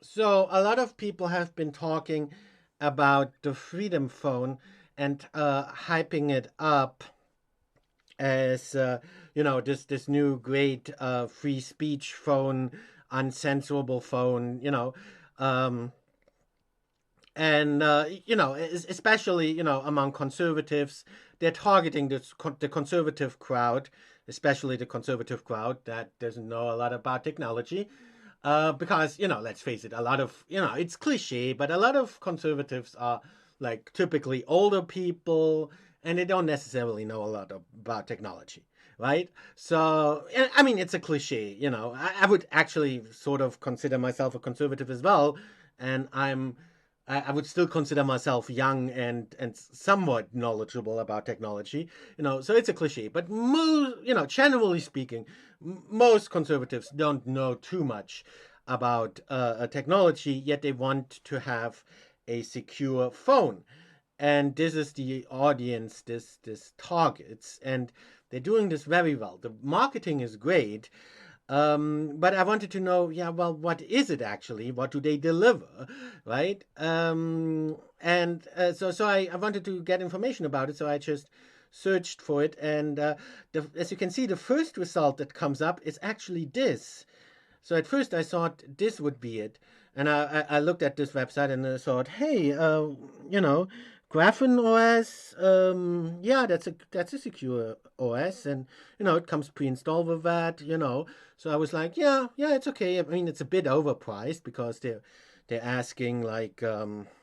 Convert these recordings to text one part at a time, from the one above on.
So a lot of people have been talking about the Freedom Phone and hyping it up as this new great free speech phone, uncensorable phone. Um, and especially among conservatives, they're targeting the conservative crowd, especially the conservative crowd that doesn't know a lot about technology. Because let's face it, a lot of it's cliche, but a lot of conservatives are like typically older people, and they don't necessarily know a lot about technology, right? So I mean, it's a cliche. I would actually sort of consider myself a conservative as well, and I would still consider myself young and somewhat knowledgeable about technology. So it's a cliche, but generally speaking, most conservatives don't know too much about technology, yet they want to have a secure phone. And this is the audience this targets, and they're doing this very well. The marketing is great, but I wanted to know, yeah, well, what is it actually? What do they deliver, right? And so I wanted to get information about it, so I just searched for it, and as you can see, the first result that comes up is actually this. So at first I thought this would be it, and I looked at this website and I thought, hey, you know, Graphene OS, yeah, that's a secure OS, and it comes pre-installed with that. So I was like, yeah, it's okay. I mean, it's a bit overpriced because they're asking like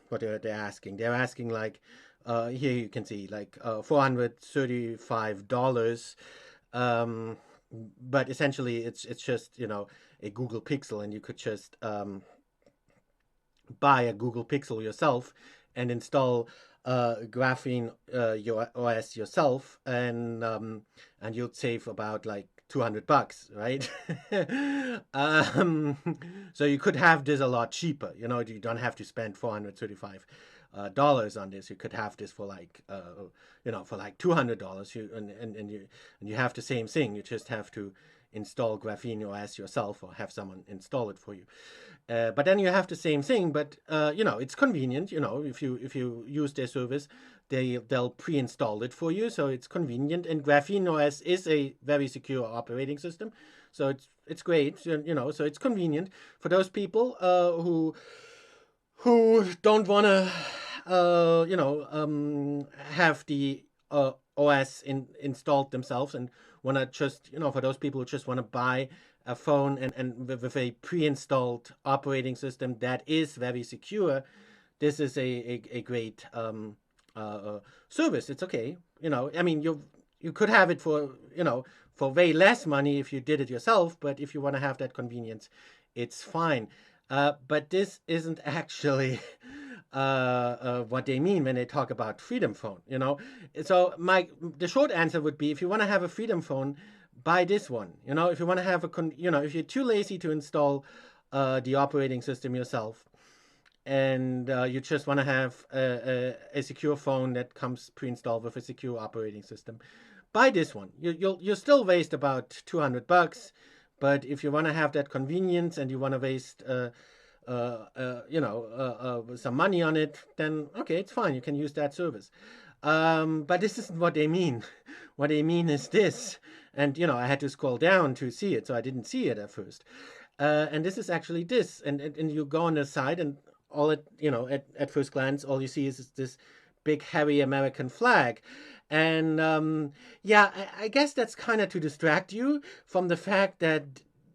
what they're asking. They're asking like here you can see like $435. Um, but essentially it's just a Google Pixel, and you could just buy a Google Pixel yourself and install Graphene your OS yourself, and you'd save about like $200, right? um, so you could have this a lot cheaper. You don't have to spend $435 on this. You could have this for like for like $200. And you have the same thing. You just have to install Graphene OS yourself or have someone install it for you. But then you have the same thing, but it's convenient. If you use their service, they'll pre-install it for you, so it's convenient. And Graphene OS is a very secure operating system, so it's great. So it's convenient for those people who don't want to, have the OS installed themselves, and want to just, for those people who just want to buy a phone and with a pre-installed operating system that is very secure, this is a great service. It's okay. I mean, you could have it for way less money if you did it yourself, but if you want to have that convenience, it's fine. But this isn't actually what they mean when they talk about Freedom Phone. So the short answer would be, if you want to have a Freedom Phone, buy this one. If you want to have if you're too lazy to install the operating system yourself, and you just want to have a secure phone that comes pre-installed with a secure operating system, buy this one. You'll still waste about $200, but if you want to have that convenience and you want to waste some money on it, then okay, it's fine. You can use that service. But this isn't what they mean. What they mean is this, and I had to scroll down to see it, so I didn't see it at first. And this is actually this, and you go on the side, and all it at first glance, all you see is this big hairy American flag. And yeah, I guess that's kind of to distract you from the fact that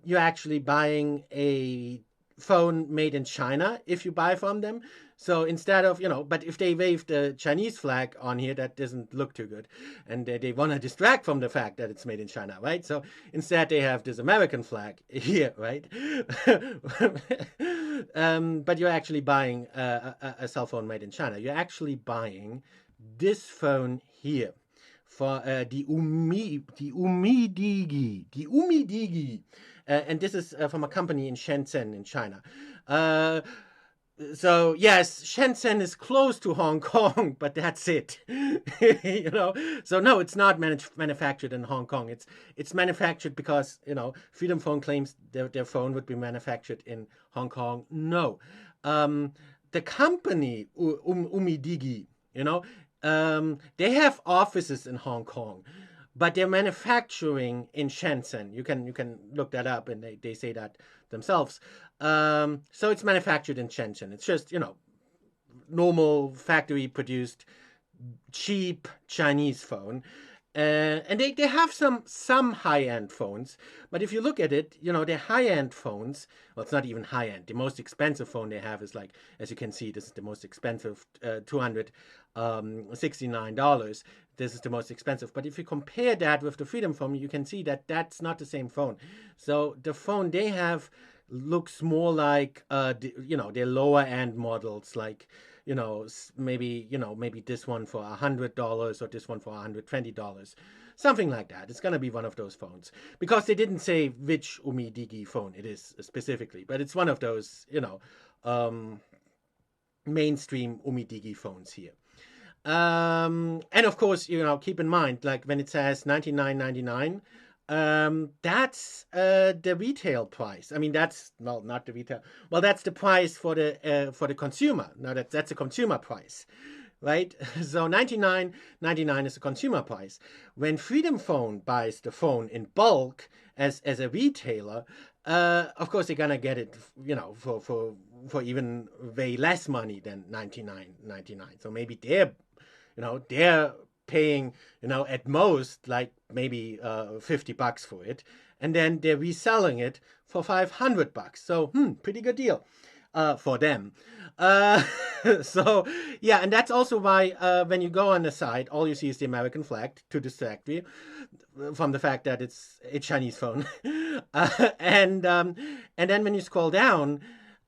you're actually buying a phone made in China if you buy from them. So instead of, but if they wave the Chinese flag on here, that doesn't look too good. And they want to distract from the fact that it's made in China, right? So instead they have this American flag here, right? But you're actually buying a cell phone made in China. You're actually buying this phone here for the Umidigi, and this is from a company in Shenzhen in China. Uh, So yes, Shenzhen is close to Hong Kong, but that's it. You know, so no, it's not manufactured in Hong Kong. It's manufactured because Freedom Phone claims their phone would be manufactured in Hong Kong. No, um, the company Umidigi, they have offices in Hong Kong, but they're manufacturing in Shenzhen. You can look that up, and they say that themselves. So it's manufactured in Shenzhen. It's just normal factory produced cheap Chinese phone. And they have some high end phones, but if you look at it, they're high end phones. Well, it's not even high end. The most expensive phone they have is, like, as you can see, this is the most expensive, $269. This is the most expensive. But if you compare that with the Freedom Phone, you can see that that's not the same phone. So the phone they have looks more like their lower end models, like maybe this one for $100 or this one for $120, something like that. It's gonna be one of those phones, because they didn't say which Umidigi phone it is specifically, but it's one of those um, mainstream Umidigi phones here. And of course, keep in mind, like, when it says 99.99, that's the retail price. I mean, that's, well, not the retail. Well, that's the price for the consumer. Now that's a consumer price, right? So 99.99 is a consumer price. When Freedom Phone buys the phone in bulk as a retailer, of course they're gonna get it, for even way less money than 99.99. So maybe they're paying, at most, like, maybe $50 for it, and then they're reselling it for $500. So pretty good deal for them. uh, so yeah, and that's also why, when you go on the site, all you see is the American flag, to distract you from the fact that it's a Chinese phone. And then when you scroll down,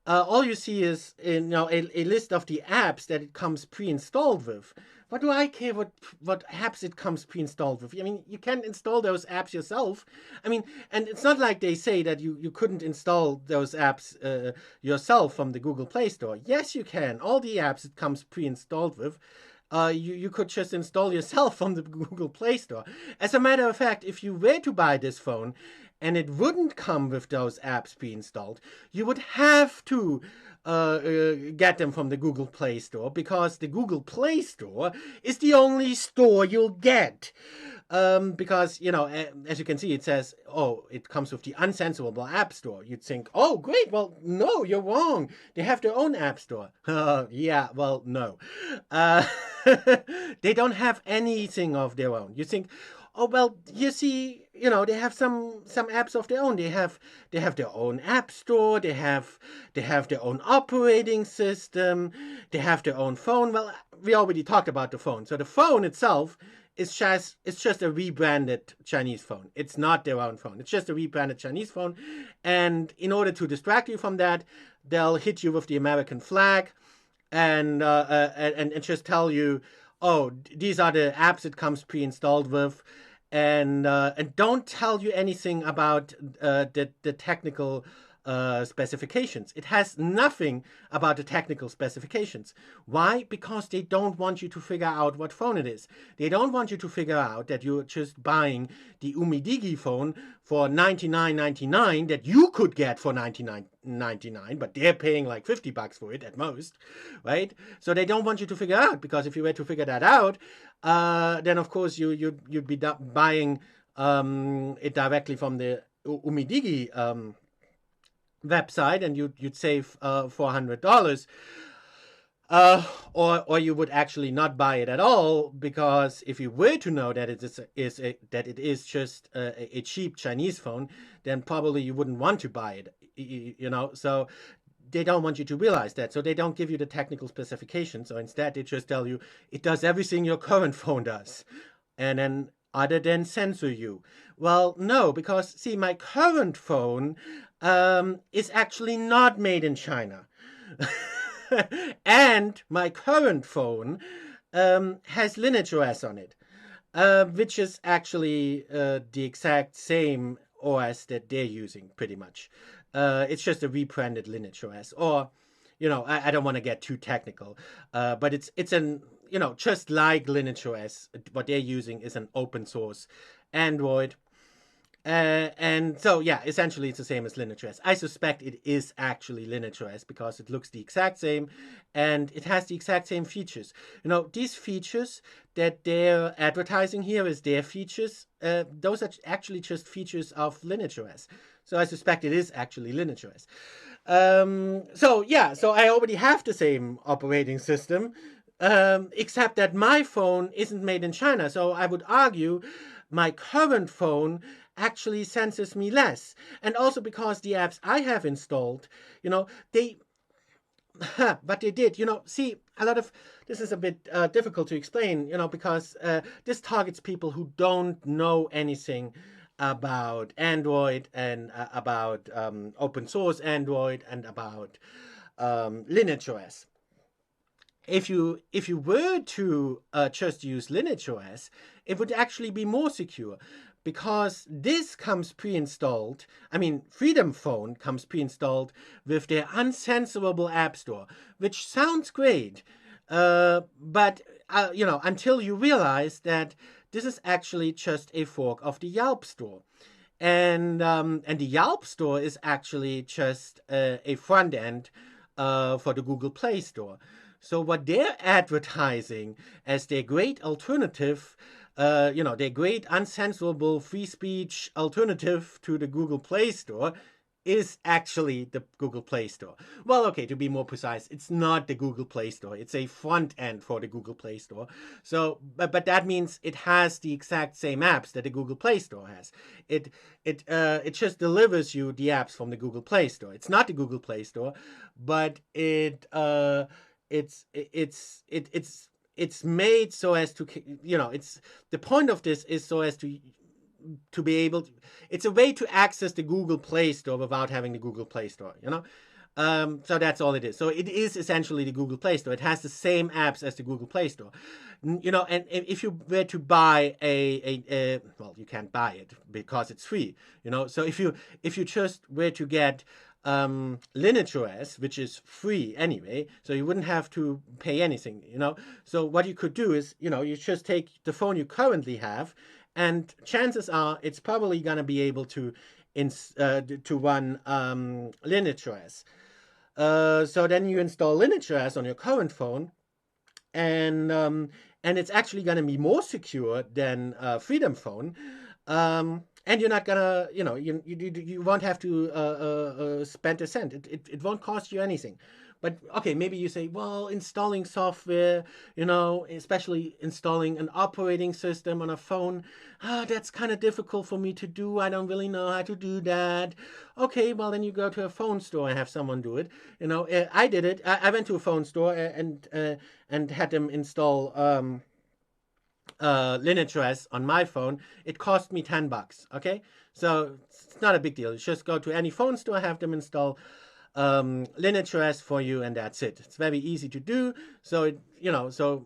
all you see is, a list of the apps that it comes pre-installed with. What do I care what apps it comes pre-installed with? I mean, you can install those apps yourself. I mean, and it's not like they say that you couldn't install those apps yourself from the Google Play Store. Yes, you can. All the apps it comes pre-installed with, you could just install yourself from the Google Play Store. As a matter of fact, if you were to buy this phone and it wouldn't come with those apps pre-installed, you would have to get them from the Google Play Store, because the Google Play Store is the only store you'll get. Because, as you can see, it says, oh, it comes with the uncensorable app store. You'd think, oh, great. Well, no, you're wrong. They have their own app store. Yeah, well, no. Uh, they don't have anything of their own. You think, oh, well, you see, they have some apps of their own. They have their own app store. They have their own operating system. They have their own phone. Well, we already talked about the phone. So the phone itself it's just a rebranded Chinese phone. It's not their own phone. It's just a rebranded Chinese phone. And in order to distract you from that, they'll hit you with the American flag, and just tell you, oh, these are the apps it comes pre-installed with, and don't tell you anything about the technical specifications. It has nothing about the technical specifications. Why? Because they don't want you to figure out what phone it is. They don't want you to figure out that you're just buying the Umidigi phone for $99.99 that you could get for $99.99, but they're paying like $50 for it at most, right? So they don't want you to figure out, because if you were to figure that out, then of course you'd be buying it directly from the Umidigi website, and you'd save $400. Or you would actually not buy it at all, because if you were to know that it is just a cheap Chinese phone, then probably you wouldn't want to buy it. So they don't want you to realize that, so they don't give you the technical specifications. So instead, they just tell you it does everything your current phone does, and then other than censor you. Well, no, because see, my current phone is actually not made in China. And my current phone has Lineage OS on it, which is actually the exact same OS that they're using, pretty much. It's just a rebranded Lineage OS. Or I don't want to get too technical, but it's an just like Lineage OS, what they're using is an open source Android. And so, yeah, essentially it's the same as Lineage OS. I suspect it is actually Lineage OS because it looks the exact same and it has the exact same features. These features that they're advertising here as their features, those are actually just features of Lineage OS. So I suspect it is actually Lineage OS. So I already have the same operating system, except that my phone isn't made in China. So I would argue my current phone actually senses me less. And also because the apps I have installed, they but they did. See, a lot of this is a bit difficult to explain, because this targets people who don't know anything about Android and about open source Android and about Lineage OS. If you were to just use Lineage OS, it would actually be more secure because this comes pre-installed. I mean, Freedom Phone comes pre-installed with their uncensorable app store, which sounds great, but until you realize that this is actually just a fork of the Yelp store. And the Yelp store is actually just a front end for the Google Play Store. So what they're advertising as their great alternative, their great uncensorable free speech alternative to the Google Play Store is actually the Google Play Store. Well, okay, to be more precise, it's not the Google Play Store. It's a front end for the Google Play Store. So, but that means it has the exact same apps that the Google Play Store has. It just delivers you the apps from the Google Play Store. It's not the Google Play Store, but it's made so as to it's the point of this is so as to be able to, it's a way to access the Google Play Store without having the Google Play Store, so that's all it is. So it is essentially the Google Play Store. It has the same apps as the Google Play Store. And if you were to buy well, you can't buy it because it's free. So if you just were to get Lineage OS, which is free anyway, so you wouldn't have to pay anything. So what you could do is, you just take the phone you currently have, and chances are it's probably gonna be able to run Lineage OS. So then you install Lineage OS on your current phone, and it's actually gonna be more secure than Freedom Phone. And you're not gonna, you won't have to spend a cent. It won't cost you anything. But okay, maybe you say, well, installing software, especially installing an operating system on a phone, that's kind of difficult for me to do. I don't really know how to do that. Okay, well, then you go to a phone store and have someone do it. I did it. I went to a phone store and had them install Lineage OS on my phone. It cost me $10. Okay, so it's not a big deal. You just go to any phone store, have them install Lineage OS for you, and that's it. It's very easy to do. So so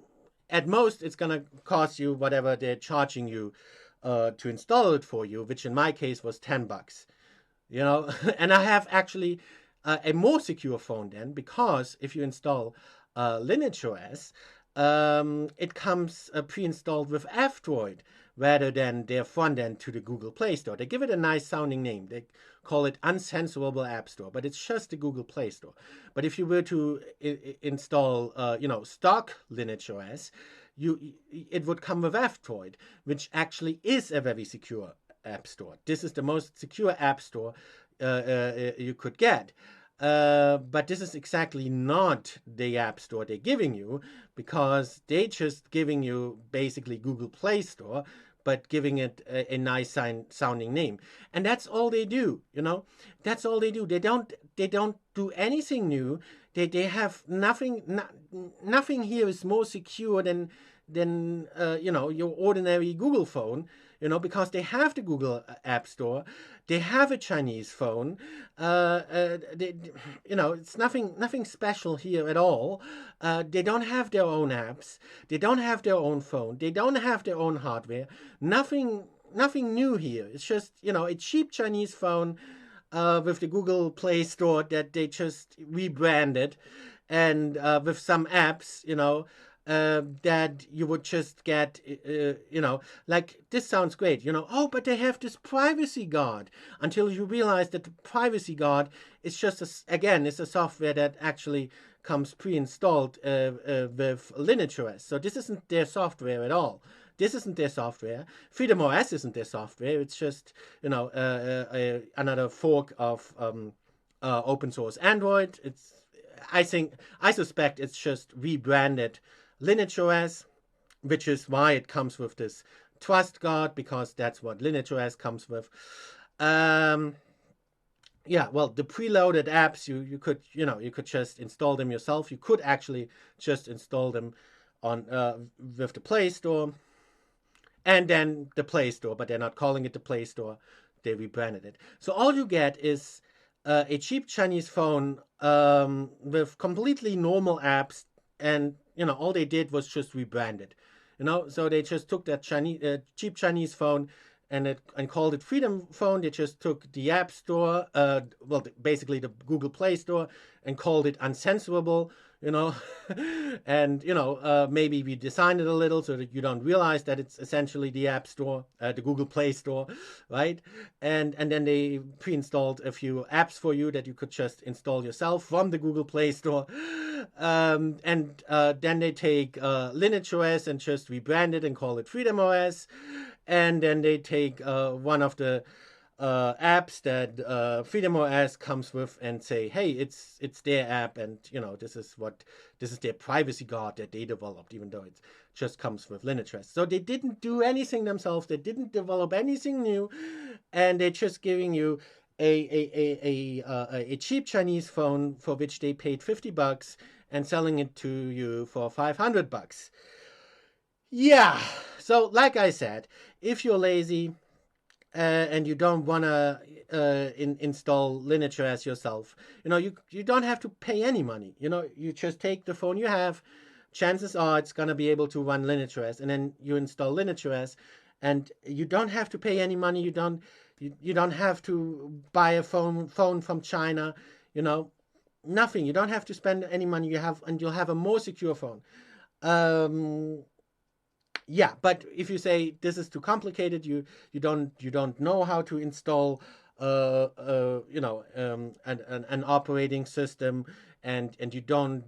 at most it's gonna cost you whatever they're charging you to install it for you, which in my case was $10. And I have actually a more secure phone then, because if you install Lineage OS, it comes pre-installed with F-Droid rather than their front end to the Google Play Store. They give it a nice sounding name. They call it Uncensorable App Store, but it's just the Google Play Store. But if you were to install, stock Lineage OS, it would come with F-Droid, which actually is a very secure app store. This is the most secure app store you could get. But this is exactly not the app store they're giving you, because they're just giving you basically Google Play Store, but giving it a nice sounding name. And that's all they do, That's all they do. They don't do anything new. They have nothing. Nothing here is more secure than your ordinary Google phone. Because they have the Google App Store, they have a Chinese phone. It's nothing special here at all. They don't have their own apps. They don't have their own phone. They don't have their own hardware. Nothing new here. It's just a cheap Chinese phone with the Google Play Store that they just rebranded, and with some apps, that you would just get, like this sounds great, oh, but they have this privacy guard, until you realize that the privacy guard is just, again, it's a software that actually comes pre-installed with Linux OS. So this isn't their software at all. This isn't their software. Freedom OS isn't their software. It's just another fork of open source Android. I suspect it's just rebranded Linux OS, which is why it comes with this Trust Guard, because that's what Linux OS comes with. Yeah, well, the preloaded apps, you could just install them yourself. You could actually just install them on with the Play Store, and then the Play Store, but they're not calling it the Play Store. They rebranded it. So all you get is a cheap Chinese phone with completely normal apps, and all they did was just rebrand it. So they just took that cheap Chinese phone and called it Freedom Phone. They just took the App Store, basically the Google Play Store, and called it uncensorable. And maybe we designed it a little so that you don't realize that it's essentially the App Store, the Google Play Store, right? And then they pre-installed a few apps for you that you could just install yourself from the Google Play Store. And then they take Linux OS and just rebrand it and call it Freedom OS. And then they take one of the apps that Freedom OS comes with and say, hey, it's their app, and this is their privacy guard that they developed, even though it just comes with Linux OS. So they didn't do anything themselves. They didn't develop anything new, and they're just giving you a cheap Chinese phone for which they paid $50 and selling it to you for $500. Yeah. So, like I said, if you're lazy and you don't want to install Linux OS yourself, you don't have to pay any money. You just take the phone you have. Chances are it's going to be able to run Linux OS, and then you install Linux OS, and you don't have to pay any money. You don't have to buy a phone from China. Nothing. You don't have to spend any money. And you'll have a more secure phone. Yeah, but if you say this is too complicated, you don't know how to install an operating system, and you don't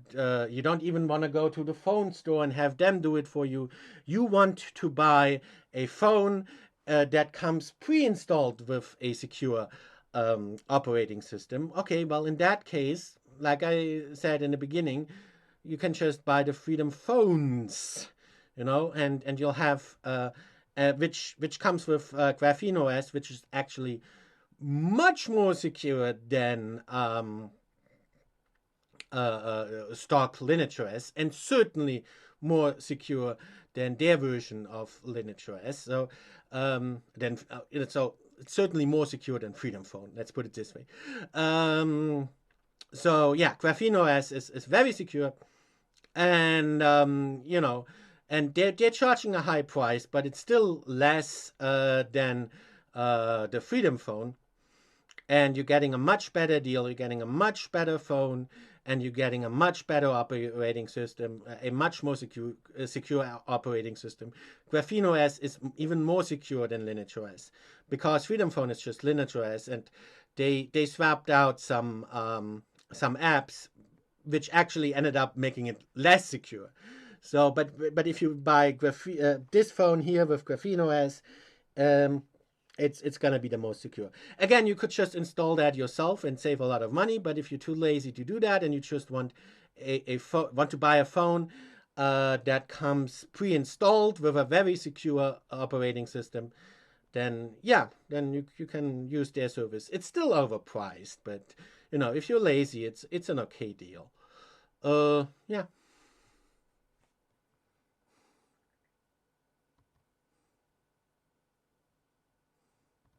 even want to go to the phone store and have them do it for you. You want to buy a phone that comes pre-installed with a secure operating system. Okay, well, in that case, like I said in the beginning, you can just buy the Freedom PhoneS. And you'll have which comes with Graphene OS, which is actually much more secure than stock Linux OS, and certainly more secure than their version of Linux OS. So so it's certainly more secure than Freedom Phone. Let's put it this way. So yeah, Graphene OS is very secure, and and they're charging a high price, but it's still less than the Freedom Phone. And you're getting a much better deal. You're getting a much better phone, and you're getting a much better operating system, a much more secure operating system. Graphene OS is even more secure than Linux OS, because Freedom Phone is just Linux OS, and they swapped out some apps, which actually ended up making it less secure. So, but if you buy this phone here with Graphene OS, it's gonna be the most secure. Again, you could just install that yourself and save a lot of money. But if you're too lazy to do that, and you just want want to buy a phone that comes pre-installed with a very secure operating system, then then you can use their service. It's still overpriced, but if you're lazy, it's an okay deal. Yeah.